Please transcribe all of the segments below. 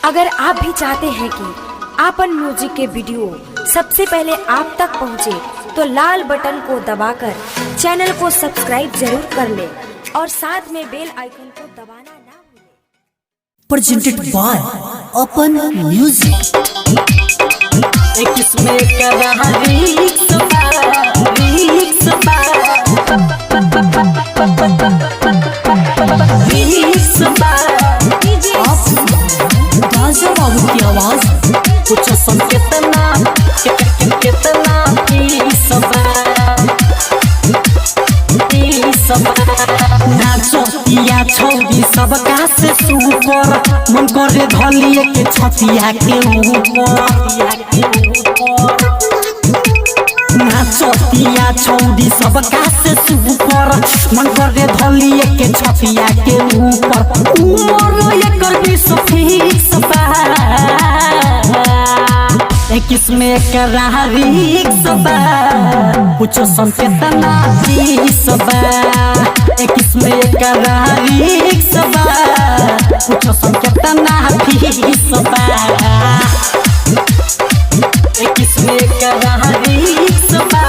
अगर आप भी चाहते हैं कि आपन म्यूजिक के वीडियो सबसे पहले आप तक पहुंचे, तो लाल बटन को दबाकर चैनल को सब्सक्राइब जरूर कर ले और साथ में बेल आइकन को दबाना ना भूलें। प्रेजेंटेड बाय अपन म्यूजिक। इसमें करा रीक्स राजा बाबू की आवाज कुछ सुन कितना नाचो पिया छौरी सबका से सुपर मन करे धलिए के छतिया के ऊपर नाचो पिया छौरी सबका से सुपर मन करे धलिए के छतिया के ऊपर उमर एकर भी सफीस बा किसमें करा रीक्स बा कुछ संकेतना फीस बा किसमें करा रीक्स बा कुछ संकेतना फीस बा किसमें करा रीक्स बा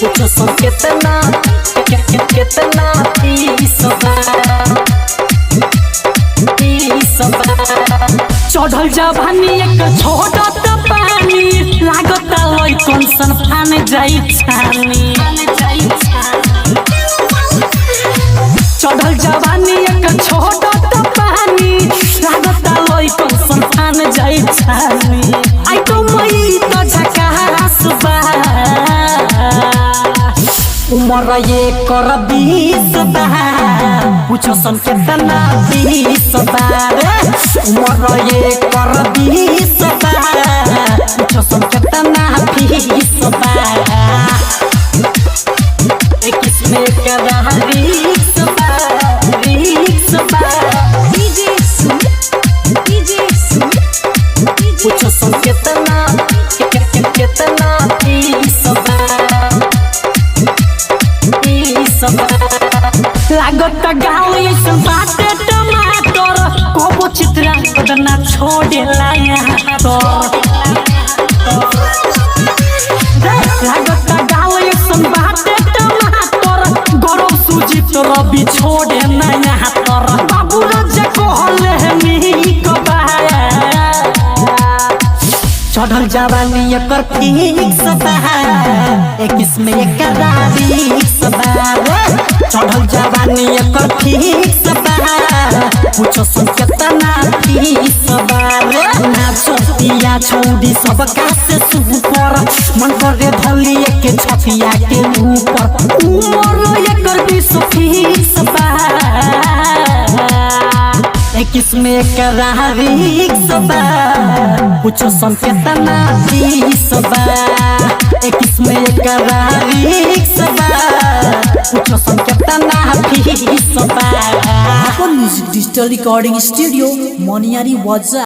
कुछ संकेतना फीस बा चढ़ल जवानी एक छोटा तो पानी लागत लइकन सन फान जाई छानी चढ़ल जवानी एक छोटा तो पानी लागत लइकन सन फान जाई छानी आई तो मई तो झकास बा उमर ये कर 20 बा पूछो सन केतना 20 बा उमर ये कर 20 बा पूछो सन केतना 20 बा किसमें करा रीक्स बा पूछो सन केतना 20 बा लागत गाँव ऐसा बाटे टमाटर कोबो चित्रा बदना छोड़ेला यहाँ तो लागत गाँव ऐसा बाटे टमाटर गरम सूजी तो रवि छोड़े ना यहाँ तर बाबू राजा कहले है मिही कबाया चढ़ल जवानी एकर फिक्स बा किसमें करा रीक्स बा चढ़ल जवानी एकर फिक्स बा पूछो सुन केतना फीस बा नाचो पिया छौरी सबका से सुपर मन करे धलिए के छतिया के ऊपर उमर एकर भी फीस बा किसमें करा रीक्स बा पूछो सन केतना फीस बा किसमें करा रीक्स बा पूछो सन केतना फीस बा अपन music digital recording studio Moniyari वाजा।